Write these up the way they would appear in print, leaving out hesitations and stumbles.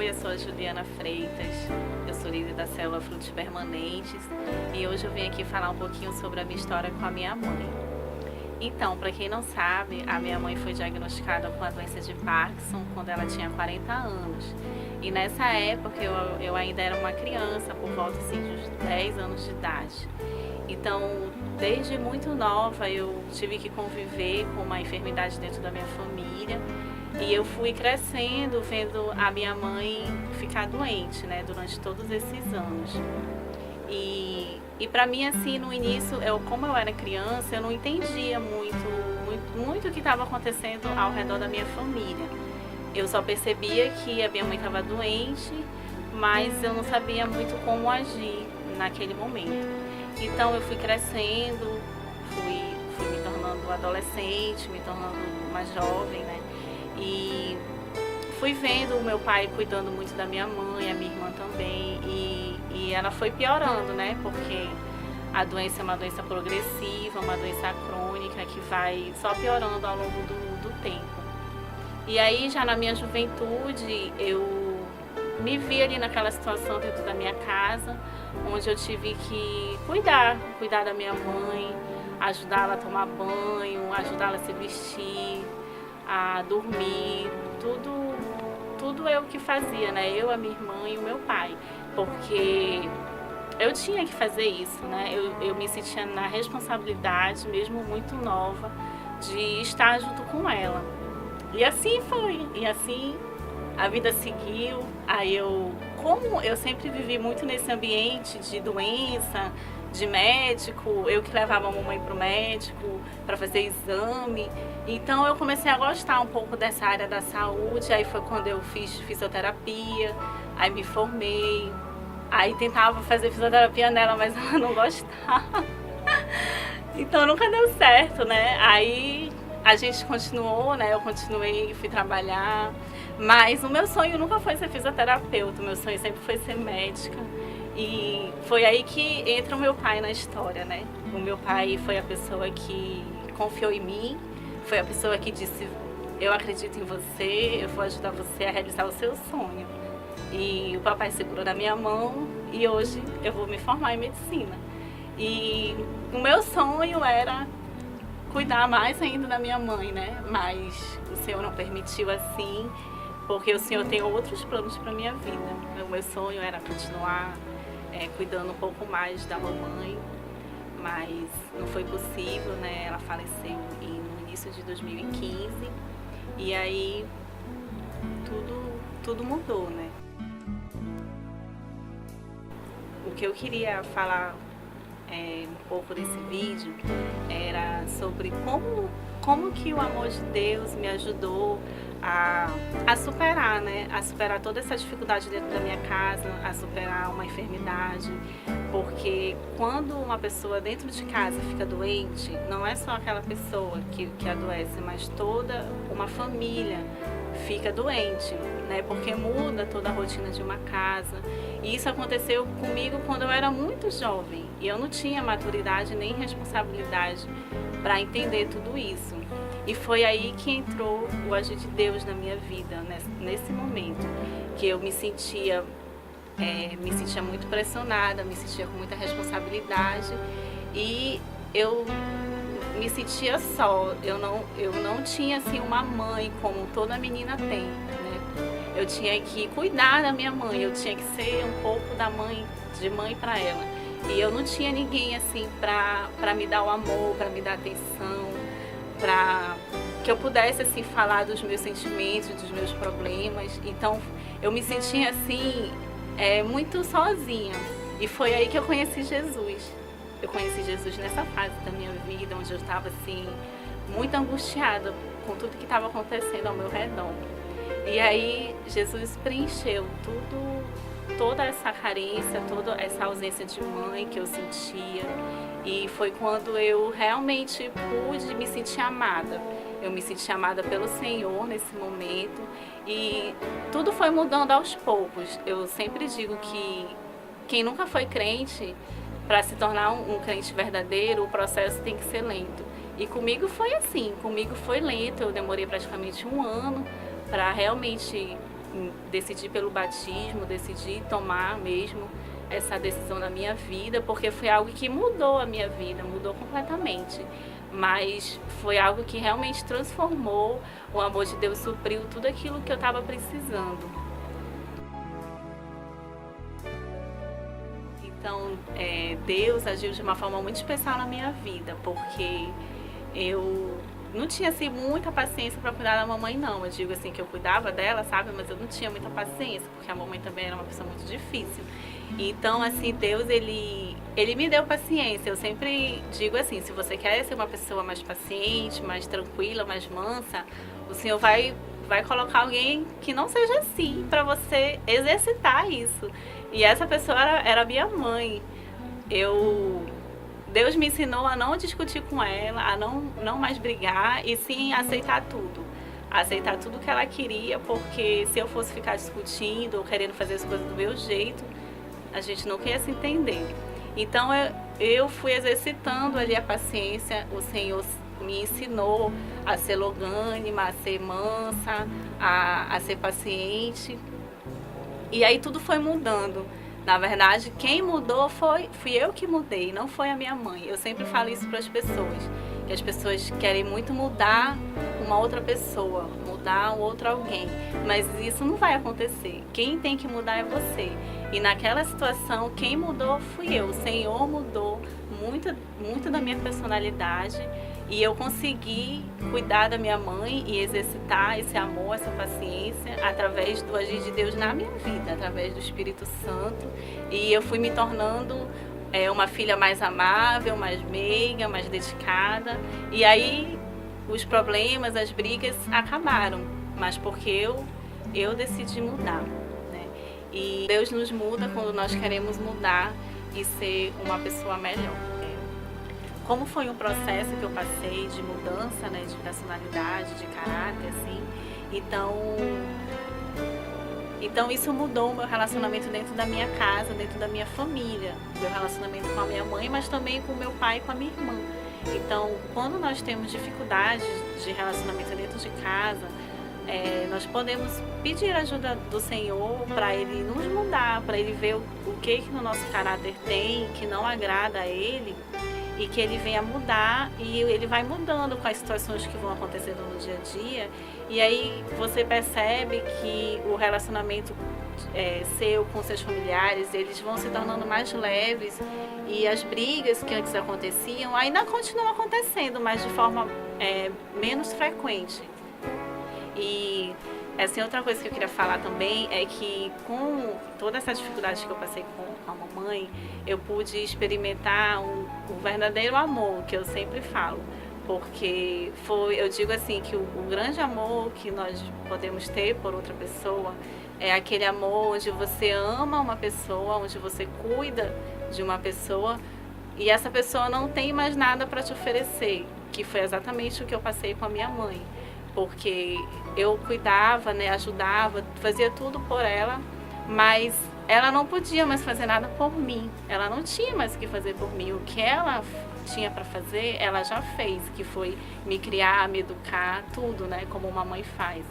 Oi, eu sou a Juliana Freitas, eu sou líder da célula Frutos Permanentes e hoje eu vim aqui falar um pouquinho sobre a minha história com a minha mãe. Então, para quem não sabe, a minha mãe foi diagnosticada com a doença de Parkinson quando ela tinha 40 anos. E nessa época eu ainda era uma criança, por volta assim, de uns 10 anos de idade. Então, desde muito nova eu tive que conviver com uma enfermidade dentro da minha família. E eu fui crescendo, vendo a minha mãe ficar doente, né, durante todos esses anos. E para mim, assim, no início, como eu era criança, eu não entendia muito o que estava acontecendo ao redor da minha família. Eu só percebia que a minha mãe estava doente, mas eu não sabia muito como agir naquele momento. Então eu fui crescendo, fui me tornando adolescente, me tornando mais jovem, né? E fui vendo o meu pai cuidando muito da minha mãe, a minha irmã também, e ela foi piorando, né? Porque a doença é uma doença progressiva, uma doença crônica que vai só piorando ao longo do tempo. E aí, já na minha juventude, eu me vi ali naquela situação dentro da minha casa, onde eu tive que cuidar da minha mãe, ajudá-la a tomar banho, ajudá-la a se vestir, a dormir, tudo eu que fazia, né? Eu, a minha irmã e o meu pai, porque eu tinha que fazer isso, né? Eu me sentia na responsabilidade, mesmo muito nova, de estar junto com ela. E assim foi, e assim a vida seguiu. Aí como eu sempre vivi muito nesse ambiente de doença, de médico, eu que levava a mamãe para o médico para fazer exame. Então eu comecei a gostar um pouco dessa área da saúde. Aí foi quando eu fiz fisioterapia, aí me formei. Aí tentava fazer fisioterapia nela, mas ela não gostava. Então nunca deu certo, né? Aí a gente continuou, né? Eu continuei, fui trabalhar. Mas o meu sonho nunca foi ser fisioterapeuta, o meu sonho sempre foi ser médica. E foi aí que entra o meu pai na história, né? O meu pai foi a pessoa que confiou em mim, foi a pessoa que disse: eu acredito em você, eu vou ajudar você a realizar o seu sonho. E o papai segurou na minha mão e hoje eu vou me formar em medicina. E o meu sonho era cuidar mais ainda da minha mãe, né? Mas o Senhor não permitiu assim, porque o Senhor tem outros planos para minha vida. O meu sonho era continuar cuidando um pouco mais da mamãe, mas não foi possível, né? Ela faleceu no início de 2015 e aí tudo mudou, né? O que eu queria falar um pouco desse vídeo era sobre como que o amor de Deus me ajudou a superar, né? A superar toda essa dificuldade dentro da minha casa, a superar uma enfermidade, porque quando uma pessoa dentro de casa fica doente, não é só aquela pessoa que adoece, mas toda uma família fica doente, né? Porque muda toda a rotina de uma casa. E isso aconteceu comigo quando eu era muito jovem e eu não tinha maturidade nem responsabilidade para entender tudo isso. E foi aí que entrou o agir de Deus na minha vida, nesse momento, que eu me sentia muito pressionada, me sentia com muita responsabilidade e eu me sentia só. Eu não tinha assim uma mãe como toda menina tem, né? Eu tinha que cuidar da minha mãe, eu tinha que ser um pouco de mãe para ela. E eu não tinha ninguém assim para me dar o amor, para me dar atenção, para que eu pudesse assim falar dos meus sentimentos, dos meus problemas. Então eu me sentia assim muito sozinha. E foi aí que eu conheci Jesus. Eu conheci Jesus nessa fase da minha vida, onde eu estava assim muito angustiada com tudo que estava acontecendo ao meu redor. E aí Jesus preencheu toda essa carência, toda essa ausência de mãe que eu sentia. E foi quando eu realmente pude me sentir amada. Eu me senti amada pelo Senhor nesse momento e tudo foi mudando aos poucos. Eu sempre digo que quem nunca foi crente, para se tornar um crente verdadeiro, o processo tem que ser lento. E comigo foi assim, comigo foi lento. Eu demorei praticamente um ano para realmente decidi pelo batismo, decidi tomar mesmo essa decisão na minha vida, porque foi algo que mudou a minha vida, mudou completamente. Mas foi algo que realmente transformou, o amor de Deus supriu tudo aquilo que eu estava precisando. Então, Deus agiu de uma forma muito especial na minha vida, porque eu não tinha assim muita paciência para cuidar da mamãe, não. Eu digo assim que eu cuidava dela, sabe? Mas eu não tinha muita paciência, porque a mamãe também era uma pessoa muito difícil. Então, assim, Deus, ele me deu paciência. Eu sempre digo assim, se você quer ser uma pessoa mais paciente, mais tranquila, mais mansa, o Senhor vai colocar alguém que não seja assim, para você exercitar isso. E essa pessoa era minha mãe. Deus me ensinou a não discutir com ela, a não mais brigar, e sim aceitar tudo. Aceitar tudo que ela queria, porque se eu fosse ficar discutindo ou querendo fazer as coisas do meu jeito, a gente nunca ia se entender. Então eu fui exercitando ali a paciência, o Senhor me ensinou a ser longânima, a ser mansa, a ser paciente. E aí tudo foi mudando. Na verdade, quem mudou fui eu que mudei, não foi a minha mãe. Eu sempre falo isso para as pessoas, que as pessoas querem muito mudar uma outra pessoa, mudar um outro alguém, mas isso não vai acontecer. Quem tem que mudar é você. E naquela situação, quem mudou fui eu. O Senhor mudou muito da minha personalidade, e eu consegui cuidar da minha mãe e exercitar esse amor, essa paciência, através do agir de Deus na minha vida, através do Espírito Santo. E eu fui me tornando uma filha mais amável, mais meiga, mais dedicada. E aí os problemas, as brigas acabaram, mas porque eu decidi mudar, né? E Deus nos muda quando nós queremos mudar e ser uma pessoa melhor. Como foi um processo que eu passei de mudança, né, de personalidade, de caráter, assim, então isso mudou o meu relacionamento dentro da minha casa, dentro da minha família, meu relacionamento com a minha mãe, mas também com o meu pai e com a minha irmã. Então, quando nós temos dificuldades de relacionamento dentro de casa, nós podemos pedir ajuda do Senhor para Ele nos mudar, para Ele ver o que no nosso caráter tem, que não agrada a Ele, e que Ele venha mudar, e Ele vai mudando com as situações que vão acontecendo no dia a dia. E aí você percebe que o relacionamento seu com seus familiares, eles vão se tornando mais leves, e as brigas que antes aconteciam ainda continuam acontecendo, mas de forma menos frequente. E assim, outra coisa que eu queria falar também é que com toda essa dificuldade que eu passei com a mamãe, eu pude experimentar o verdadeiro amor, que eu sempre falo. Porque eu digo assim, que o grande amor que nós podemos ter por outra pessoa é aquele amor onde você ama uma pessoa, onde você cuida de uma pessoa e essa pessoa não tem mais nada para te oferecer, que foi exatamente o que eu passei com a minha mãe. Porque eu cuidava, né, ajudava, fazia tudo por ela, mas ela não podia mais fazer nada por mim. Ela não tinha mais o que fazer por mim. O que ela tinha para fazer, ela já fez, que foi me criar, me educar, tudo, né, como uma mãe faz.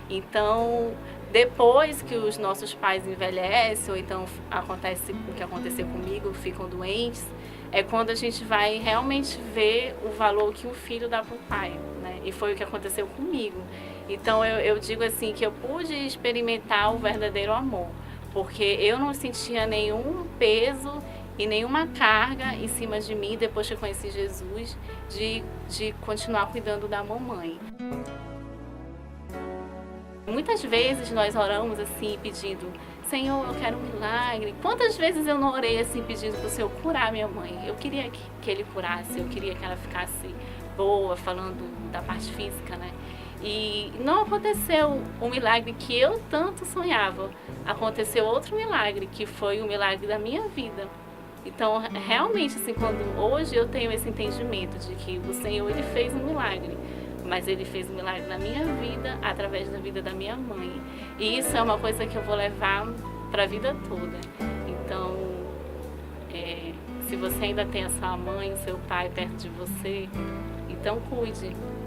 Então, depois que os nossos pais envelhecem, ou então acontece o que aconteceu comigo, ficam doentes, é quando a gente vai realmente ver o valor que o filho dá para o pai, né? E foi o que aconteceu comigo. Então eu digo assim que eu pude experimentar o verdadeiro amor, porque eu não sentia nenhum peso e nenhuma carga em cima de mim depois que eu conheci Jesus, de continuar cuidando da mamãe. Muitas vezes nós oramos assim pedindo: Senhor, eu quero um milagre. Quantas vezes eu não orei assim pedindo para o Senhor curar minha mãe? Eu queria que Ele curasse, eu queria que ela ficasse boa, falando da parte física, né? E não aconteceu o milagre que eu tanto sonhava. Aconteceu outro milagre, que foi o milagre da minha vida. Então, realmente, assim, quando hoje eu tenho esse entendimento de que o Senhor, Ele fez um milagre, mas Ele fez um milagre na minha vida, através da vida da minha mãe. E isso é uma coisa que eu vou levar para a vida toda. Então, se você ainda tem a sua mãe, o seu pai perto de você, então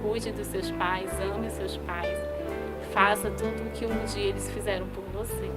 cuide dos seus pais, ame os seus pais, faça tudo o que um dia eles fizeram por você.